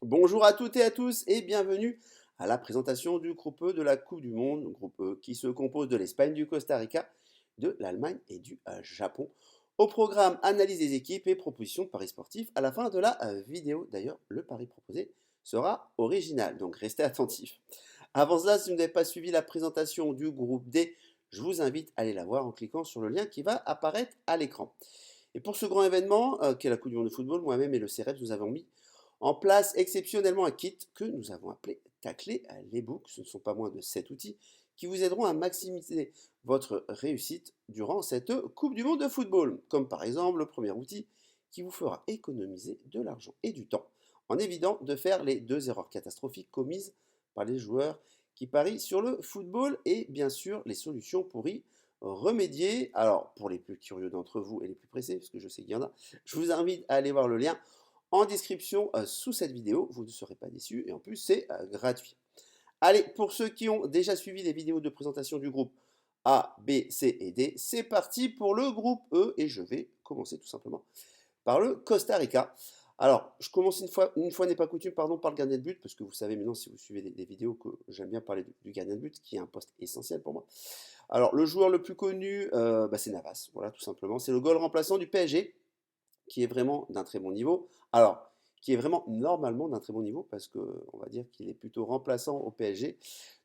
Bonjour à toutes et à tous et bienvenue à la présentation du groupe E de la Coupe du Monde, groupe E qui se compose de l'Espagne, du Costa Rica, de l'Allemagne et du Japon. Au programme, analyse des équipes et propositions de paris sportifs à la fin de la vidéo. D'ailleurs, le pari proposé sera original, donc restez attentifs. Avant cela, si vous n'avez pas suivi la présentation du groupe D, je vous invite à aller la voir en cliquant sur le lien qui va apparaître à l'écran. Et pour ce grand événement, qu'est la Coupe du Monde de football, moi-même et le CREPS, nous avons mis en place exceptionnellement un kit que nous avons appelé Tacler les books. Ce ne sont pas moins de 7 outils qui vous aideront à maximiser votre réussite durant cette Coupe du Monde de football. Comme par exemple le premier outil qui vous fera économiser de l'argent et du temps en évitant de faire les 2 erreurs catastrophiques commises par les joueurs qui parient sur le football et bien sûr les solutions pour y remédier. Alors pour les plus curieux d'entre vous et les plus pressés, parce que je sais qu'il y en a, je vous invite à aller voir le lien en description sous cette vidéo, vous ne serez pas déçus et en plus c'est gratuit. Allez, pour ceux qui ont déjà suivi les vidéos de présentation du groupe A, B, C et D, c'est parti pour le groupe E et je vais commencer tout simplement par le Costa Rica. Alors, je commence une fois n'est pas coutume, pardon, par le gardien de but, parce que vous savez maintenant, si vous suivez des vidéos, que j'aime bien parler du gardien de but, qui est un poste essentiel pour moi. Alors, le joueur le plus connu, c'est Navas, voilà, tout simplement. C'est le goal remplaçant du PSG, qui est vraiment d'un très bon niveau. Alors, qui est vraiment normalement d'un très bon niveau, parce qu'on va dire qu'il est plutôt remplaçant au PSG.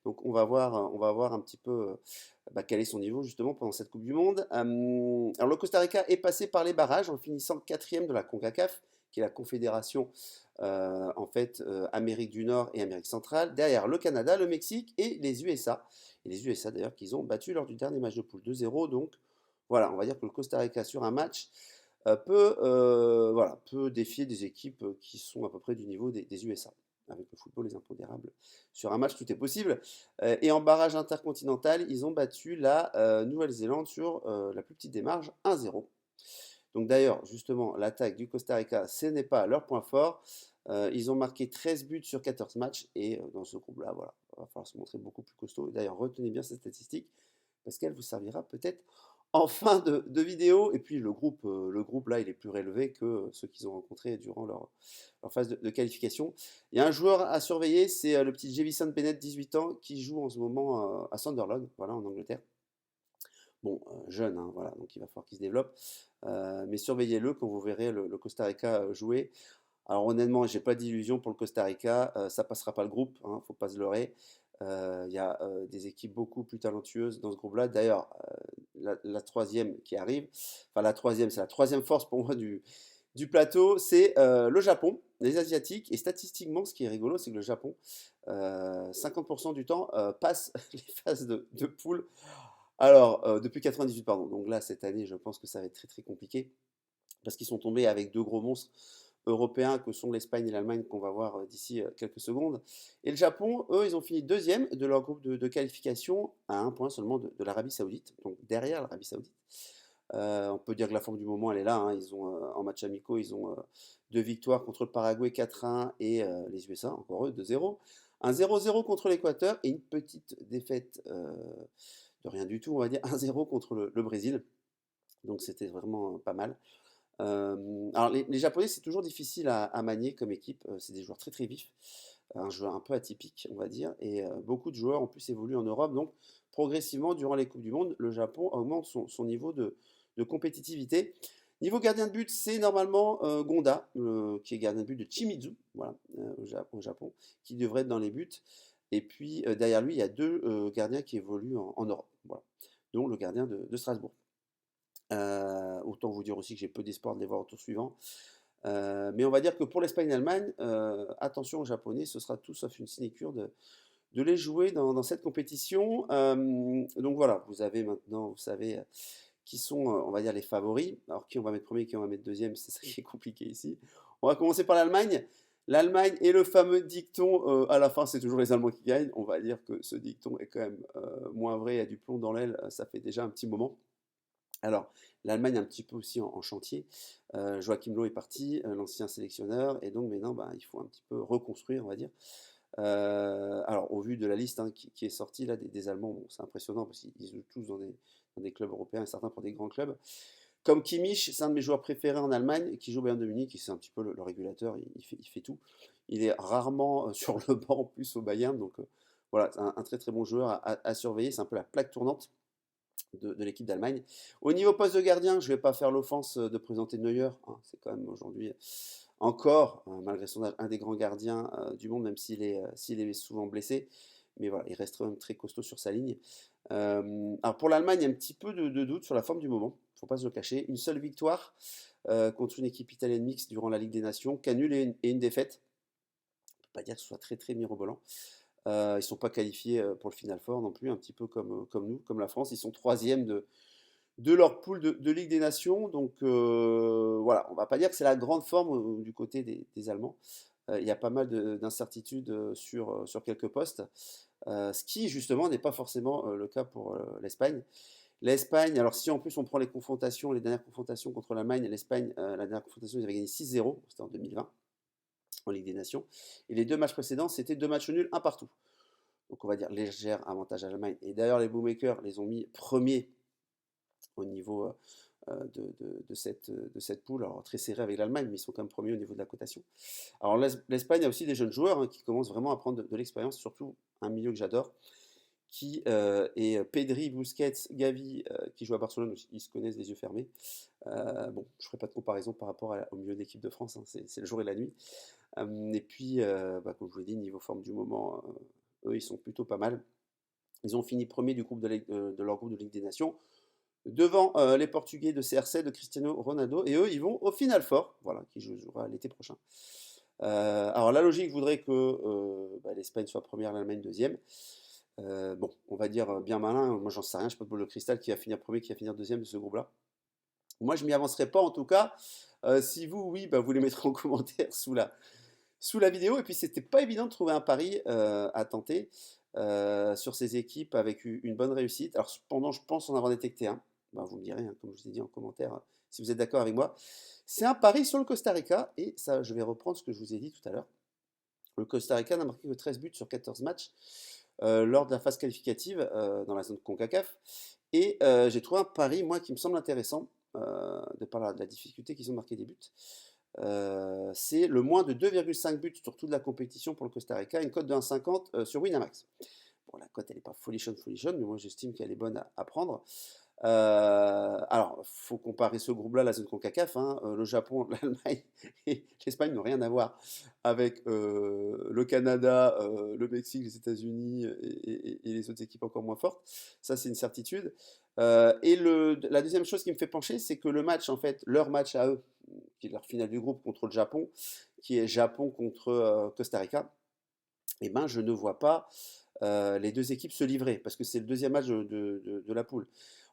Donc on va voir un petit peu quel est son niveau justement pendant cette Coupe du Monde. Alors le Costa Rica est passé par les barrages en finissant quatrième de la CONCACAF, qui est la confédération Amérique du Nord et Amérique centrale, derrière le Canada, le Mexique et les USA. Et les USA d'ailleurs qu'ils ont battu lors du dernier match de poule 2-0. Donc voilà, on va dire que le Costa Rica sur un match peut défier des équipes qui sont à peu près du niveau des USA. Avec le football, les impondérables. Sur un match, tout est possible. Et en barrage intercontinental, ils ont battu la Nouvelle-Zélande sur la plus petite démarche, 1-0. Donc d'ailleurs, justement, l'attaque du Costa Rica, ce n'est pas leur point fort. Ils ont marqué 13 buts sur 14 matchs. Et dans ce groupe-là, voilà, il va falloir se montrer beaucoup plus costaud. D'ailleurs, retenez bien cette statistique, parce qu'elle vous servira peut-être en fin de vidéo. Et puis le groupe là, il est plus relevé que ceux qu'ils ont rencontrés durant leur phase de qualification. Il y a un joueur à surveiller, c'est le petit Jevison Bennett, 18 ans, qui joue en ce moment à Sunderland, voilà, en Angleterre. Bon, jeune, hein, voilà, donc il va falloir qu'il se développe. Mais surveillez-le quand vous verrez le Costa Rica jouer. Alors honnêtement, j'ai pas d'illusion pour le Costa Rica, ça passera pas le groupe, hein, faut pas se leurrer. Il y a des équipes beaucoup plus talentueuses dans ce groupe-là. D'ailleurs, la troisième qui arrive, enfin la troisième, c'est la troisième force pour moi du plateau, c'est le Japon, les Asiatiques. Et statistiquement, ce qui est rigolo, c'est que le Japon, 50% du temps, passe les phases de poule. Alors, depuis 98, pardon. Donc là, cette année, je pense que ça va être très très compliqué parce qu'ils sont tombés avec deux gros monstres européens que sont l'Espagne et l'Allemagne qu'on va voir d'ici quelques secondes. Et le Japon, eux, ils ont fini deuxième de leur groupe de qualification à un point seulement de l'Arabie Saoudite, donc derrière l'Arabie Saoudite. On peut dire que la forme du moment, elle est là, hein. Ils ont, en match amicaux, ils ont deux victoires contre le Paraguay 4-1 et les USA, encore eux, 2-0. Un 0-0 contre l'Équateur et une petite défaite de rien du tout, on va dire 1-0 contre le Brésil. Donc c'était vraiment pas mal. Alors les Japonais, c'est toujours difficile à manier comme équipe. C'est des joueurs très très vifs, un joueur un peu atypique, on va dire, et beaucoup de joueurs en plus évoluent en Europe. Donc progressivement, durant les Coupes du Monde, le Japon augmente son niveau de compétitivité. Niveau gardien de but, c'est normalement Gonda, qui est gardien de but de Shimizu, voilà, au Japon, qui devrait être dans les buts. Et puis derrière lui, il y a deux gardiens qui évoluent en Europe, voilà, dont le gardien de Strasbourg. Autant vous dire aussi que j'ai peu d'espoir de les voir au tour suivant. Mais on va dire que pour l'Espagne et l'Allemagne, attention aux Japonais, ce sera tout sauf une sinécure de les jouer dans cette compétition. Donc voilà, vous avez maintenant, vous savez qui sont, on va dire, les favoris. Alors qui on va mettre premier, qui on va mettre deuxième, c'est ça qui est compliqué ici. On va commencer par l'Allemagne. L'Allemagne et le fameux dicton à la fin, c'est toujours les Allemands qui gagnent. On va dire que ce dicton est quand même moins vrai, il y a du plomb dans l'aile, ça fait déjà un petit moment. Alors, l'Allemagne un petit peu aussi en chantier. Joachim Löw est parti, l'ancien sélectionneur, et donc maintenant, il faut un petit peu reconstruire, on va dire. Alors, au vu de la liste hein, qui est sortie là, des Allemands, bon, c'est impressionnant parce qu'ils jouent tous dans des clubs européens et certains pour des grands clubs. Comme Kimmich, c'est un de mes joueurs préférés en Allemagne, qui joue au Bayern de Munich, et c'est un petit peu le régulateur, il fait tout. Il est rarement sur le banc en plus au Bayern, donc voilà, c'est un très très bon joueur à surveiller, c'est un peu la plaque tournante de l'équipe d'Allemagne. Au niveau poste de gardien, je ne vais pas faire l'offense de présenter Neuer, hein, c'est quand même aujourd'hui encore, malgré son âge, un des grands gardiens du monde, même s'il est souvent blessé. Mais voilà, il reste quand même très costaud sur sa ligne. Alors pour l'Allemagne, il y a un petit peu de doute sur la forme du moment, il ne faut pas se le cacher. Une seule victoire contre une équipe italienne mixte durant la Ligue des Nations, qu'un nul et une défaite. On ne peut pas dire que ce soit très très mirobolant. Ils ne sont pas qualifiés pour le Final Four non plus, un petit peu comme nous, comme la France. Ils sont troisième de leur poule de Ligue des Nations. Donc voilà, on ne va pas dire que c'est la grande forme du côté des Allemands. Il y a pas mal d'incertitudes sur quelques postes, ce qui justement n'est pas forcément le cas pour l'Espagne. L'Espagne, alors si en plus on prend les confrontations, les dernières confrontations contre l'Allemagne, l'Espagne, la dernière confrontation, ils avaient gagné 6-0, c'était en 2020, en Ligue des Nations. Et les deux matchs précédents, c'était deux matchs nuls, un partout. Donc on va dire léger avantage à l'Allemagne. Et d'ailleurs, les bookmakers les ont mis premiers au niveau de cette poule. Alors très serré avec l'Allemagne, mais ils sont quand même premiers au niveau de la cotation. Alors l'Espagne a aussi des jeunes joueurs qui commencent vraiment à prendre de l'expérience, surtout un milieu que j'adore, qui est Pedri, Busquets, Gavi, qui joue à Barcelone, ils se connaissent les yeux fermés. Bon, je ne ferai pas de comparaison par rapport au milieu d'équipe de France, hein, c'est le jour et la nuit. Et puis, comme je vous l'ai dit, niveau forme du moment, eux, ils sont plutôt pas mal. Ils ont fini premier du groupe de leur groupe de Ligue des Nations, devant les Portugais de CRC, de Cristiano Ronaldo, et eux, ils vont au Final Four, voilà, qui jouera l'été prochain. Alors la logique voudrait que l'Espagne soit première, l'Allemagne deuxième. Bon, on va dire bien malin, moi j'en sais rien, je ne sais pas de boule de cristal qui va finir premier, qui va finir deuxième de ce groupe-là. Moi je m'y avancerai pas en tout cas. Si vous, oui, vous les mettrez en commentaire sous la vidéo. Et puis c'était pas évident de trouver un pari à tenter sur ces équipes avec une bonne réussite. Alors cependant, je pense en avoir détecté un. Vous me direz, hein, comme je vous ai dit en commentaire, si vous êtes d'accord avec moi. C'est un pari sur le Costa Rica, et ça, je vais reprendre ce que je vous ai dit tout à l'heure. Le Costa Rica n'a marqué que 13 buts sur 14 matchs lors de la phase qualificative dans la zone CONCACAF. Et j'ai trouvé un pari, moi, qui me semble intéressant, de par la difficulté qu'ils ont marqué des buts. C'est le moins de 2,5 buts sur toute la compétition pour le Costa Rica, une cote de 1,50 sur Winamax. Bon, la cote, elle n'est pas folichonne, mais moi j'estime qu'elle est bonne à prendre. Alors, il faut comparer ce groupe-là, la zone CONCACAF, hein, le Japon, l'Allemagne et l'Espagne n'ont rien à voir avec le Canada, le Mexique, les États-Unis et les autres équipes encore moins fortes. Ça, c'est une certitude. Et la deuxième chose qui me fait pencher, c'est que le match, en fait, leur match à eux, qui est leur finale du groupe contre le Japon, qui est Japon contre Costa Rica, eh ben, je ne vois pas les deux équipes se livrer, parce que c'est le deuxième match de la poule.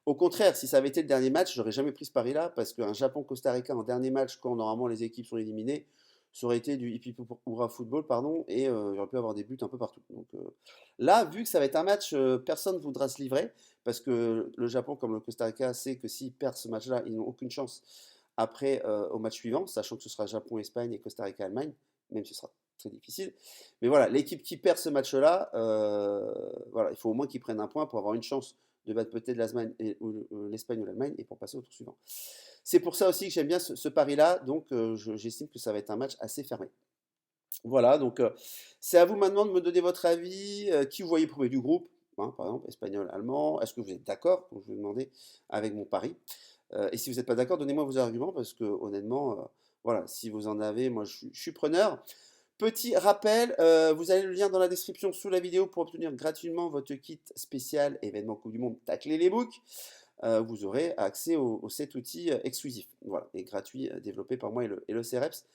Au contraire, si ça avait été le dernier match, j'aurais jamais pris ce pari-là, parce qu'un Japon-Costa Rica en dernier match, quand normalement les équipes sont éliminées, ça aurait été du hippie hurrah football, pardon, et il aurait pu avoir des buts un peu partout. Donc là, vu que ça va être un match, personne ne voudra se livrer, parce que le Japon, comme le Costa Rica, sait que s'ils perdent ce match-là, ils n'ont aucune chance après au match suivant, sachant que ce sera Japon-Espagne et Costa Rica-Allemagne, même si ce sera très difficile. Mais voilà, l'équipe qui perd ce match-là, voilà, il faut au moins qu'ils prennent un point pour avoir une chance de battre peut-être l'Espagne ou l'Allemagne et pour passer au tour suivant. C'est pour ça aussi que j'aime bien ce pari-là, donc j'estime que ça va être un match assez fermé. Voilà, donc c'est à vous maintenant de me donner votre avis, qui vous voyez premier du groupe, hein, par exemple, espagnol, allemand, est-ce que vous êtes d'accord, comme je vous ai demandé, avec mon pari? Et si vous n'êtes pas d'accord, donnez-moi vos arguments, parce que honnêtement, voilà, si vous en avez, moi je suis preneur. Petit rappel, vous avez le lien dans la description sous la vidéo pour obtenir gratuitement votre kit spécial événement Coupe du Monde Tacler les books. Vous aurez accès aux 7 outils exclusifs, voilà, et gratuits, développés par moi et le CREPS.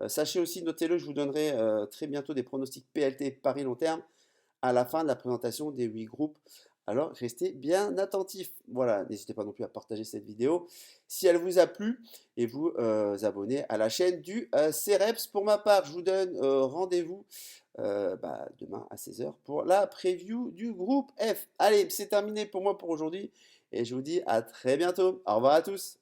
Sachez aussi, notez-le, je vous donnerai très bientôt des pronostics PLT Paris long terme à la fin de la présentation des 8 groupes. Alors restez bien attentifs. Voilà, n'hésitez pas non plus à partager cette vidéo si elle vous a plu et vous abonner à la chaîne du CREPS. Pour ma part, je vous donne rendez-vous demain à 16 h pour la preview du groupe F. Allez, c'est terminé pour moi pour aujourd'hui et je vous dis à très bientôt. Au revoir à tous.